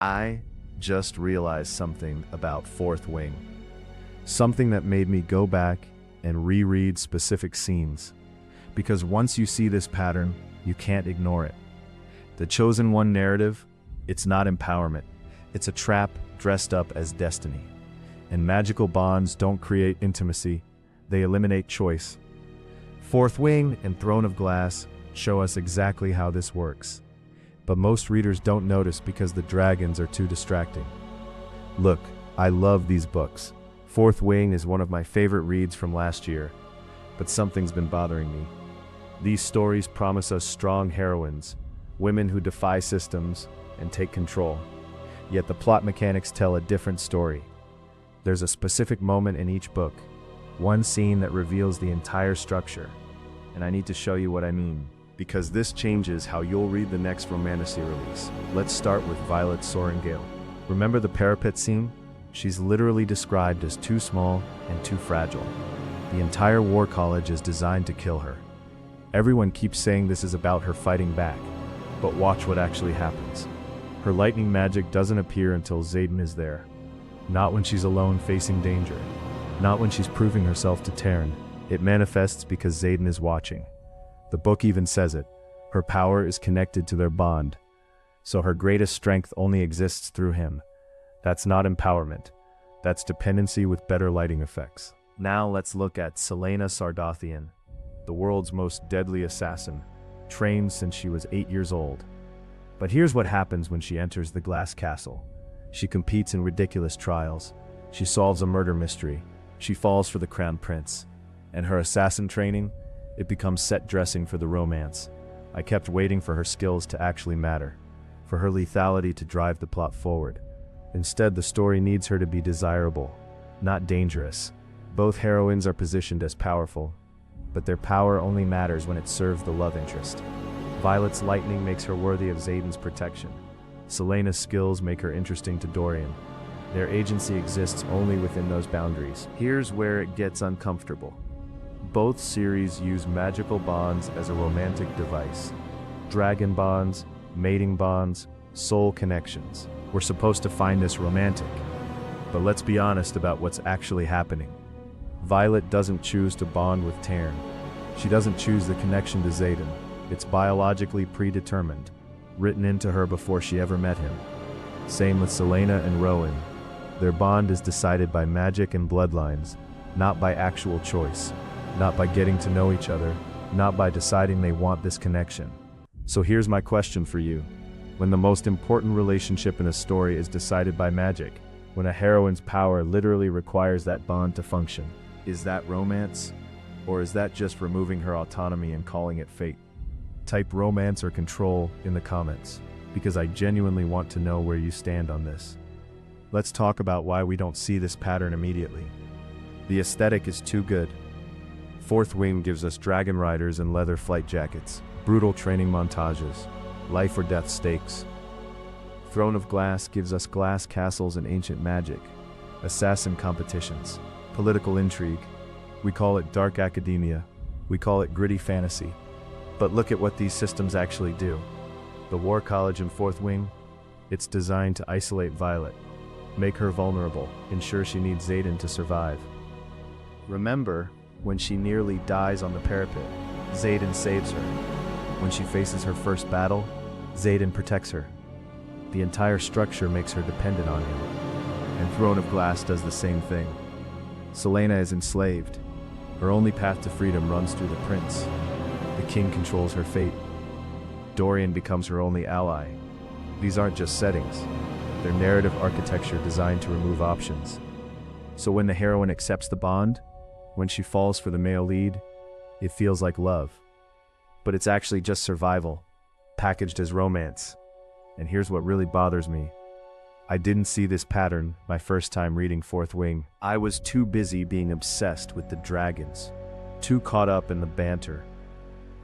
I just realized something about Fourth Wing. Something that made me go back and reread specific scenes. Because once you see this pattern, you can't ignore it. The Chosen One narrative, it's not empowerment. It's a trap dressed up as destiny. And magical bonds don't create intimacy, they eliminate choice. Fourth Wing and Throne of Glass show us exactly how this works. But most readers don't notice because the dragons are too distracting. Look, I love these books. Fourth Wing is one of my favorite reads from last year, but something's been bothering me. These stories promise us strong heroines, women who defy systems and take control. Yet the plot mechanics tell a different story. There's a specific moment in each book, one scene that reveals the entire structure. And I need to show you what I mean, because this changes how you'll read the next romantasy release. Let's start with Violet Sorrengail. Remember the parapet scene? She's literally described as too small and too fragile. The entire war college is designed to kill her. Everyone keeps saying this is about her fighting back, but watch what actually happens. Her lightning magic doesn't appear until Xaden is there. Not when she's alone facing danger. Not when she's proving herself to Taryn. It manifests because Xaden is watching. The book even says it. Her power is connected to their bond. So her greatest strength only exists through him. That's not empowerment. That's dependency with better lighting effects. Now let's look at Selena Sardothien, the world's most deadly assassin, trained since she was 8 years old. But here's what happens when she enters the glass castle. She competes in ridiculous trials. She solves a murder mystery. She falls for the crown prince. And her assassin training, it becomes set dressing for the romance. I kept waiting for her skills to actually matter, for her lethality to drive the plot forward. Instead, the story needs her to be desirable, not dangerous. Both heroines are positioned as powerful, but their power only matters when it serves the love interest. Violet's lightning makes her worthy of Xaden's protection. Selena's skills make her interesting to Dorian. Their agency exists only within those boundaries. Here's where it gets uncomfortable. Both series use magical bonds as a romantic device. Dragon bonds, mating bonds, soul connections. We're supposed to find this romantic. But let's be honest about what's actually happening. Violet doesn't choose to bond with Taryn. She doesn't choose the connection to Xaden. It's biologically predetermined, written into her before she ever met him. Same with Selena and Rowan. Their bond is decided by magic and bloodlines, not by actual choice, not by getting to know each other, not by deciding they want this connection. So here's my question for you. When the most important relationship in a story is decided by magic, when a heroine's power literally requires that bond to function, is that romance? Or is that just removing her autonomy and calling it fate? Type romance or control in the comments, because I genuinely want to know where you stand on this. Let's talk about why we don't see this pattern immediately. The aesthetic is too good. Fourth Wing gives us dragon riders and leather flight jackets, brutal training montages, life or death stakes. Throne of Glass gives us glass castles and ancient magic, assassin competitions, political intrigue. We call it dark academia. We call it gritty fantasy. But look at what these systems actually do. The War College in Fourth Wing, it's designed to isolate Violet, make her vulnerable, ensure she needs Xaden to survive. Remember, when she nearly dies on the parapet, Xaden saves her. When she faces her first battle, Xaden protects her. The entire structure makes her dependent on him. And Throne of Glass does the same thing. Selena is enslaved. Her only path to freedom runs through the prince. The king controls her fate. Dorian becomes her only ally. These aren't just settings. They're narrative architecture designed to remove options. So when the heroine accepts the bond, when she falls for the male lead, it feels like love. But it's actually just survival, packaged as romance. And here's what really bothers me. I didn't see this pattern my first time reading Fourth Wing. I was too busy being obsessed with the dragons, too caught up in the banter.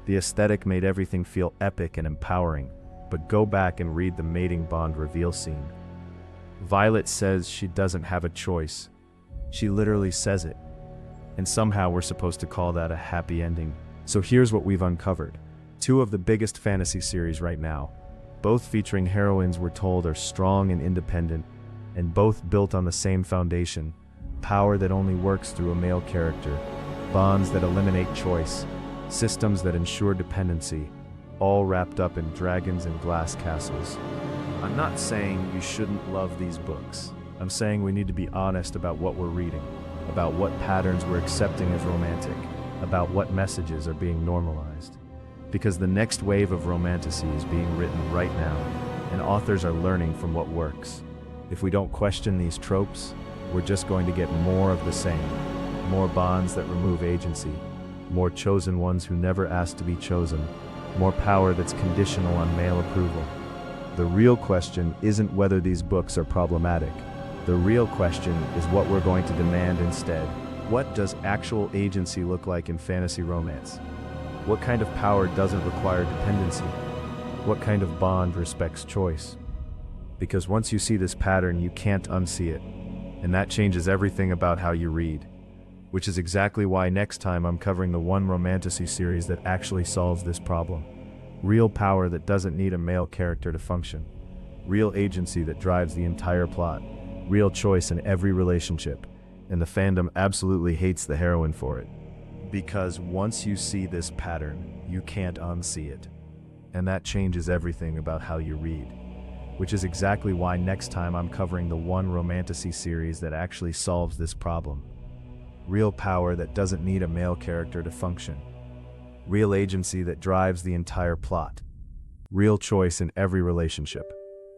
The aesthetic made everything feel epic and empowering, but go back and read the mating bond reveal scene. Violet says she doesn't have a choice. She literally says it. And somehow we're supposed to call that a happy ending. So here's what we've uncovered. Two of the biggest fantasy series right now. Both featuring heroines we're told are strong and independent, and both built on the same foundation: power that only works through a male character, bonds that eliminate choice, systems that ensure dependency, all wrapped up in dragons and glass castles. I'm not saying you shouldn't love these books. I'm saying we need to be honest about what we're reading, about what patterns we're accepting as romantic, about what messages are being normalized. Because the next wave of romantasy is being written right now, and authors are learning from what works. If we don't question these tropes, we're just going to get more of the same. More bonds that remove agency, more chosen ones who never asked to be chosen, more power that's conditional on male approval. The real question isn't whether these books are problematic. The real question is what we're going to demand instead. What does actual agency look like in fantasy romance? What kind of power doesn't require dependency? What kind of bond respects choice? Because once you see this pattern, you can't unsee it. And that changes everything about how you read. Which is exactly why next time I'm covering the one romantasy series that actually solves this problem. Real power that doesn't need a male character to function. Real agency that drives the entire plot. Real choice in every relationship. And the fandom absolutely hates the heroine for it. Because once you see this pattern, you can't unsee it. And that changes everything about how you read. Which is exactly why next time I'm covering the one romantasy series that actually solves this problem. Real power that doesn't need a male character to function. Real agency that drives the entire plot. Real choice in every relationship.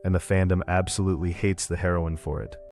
And the fandom absolutely hates the heroine for it.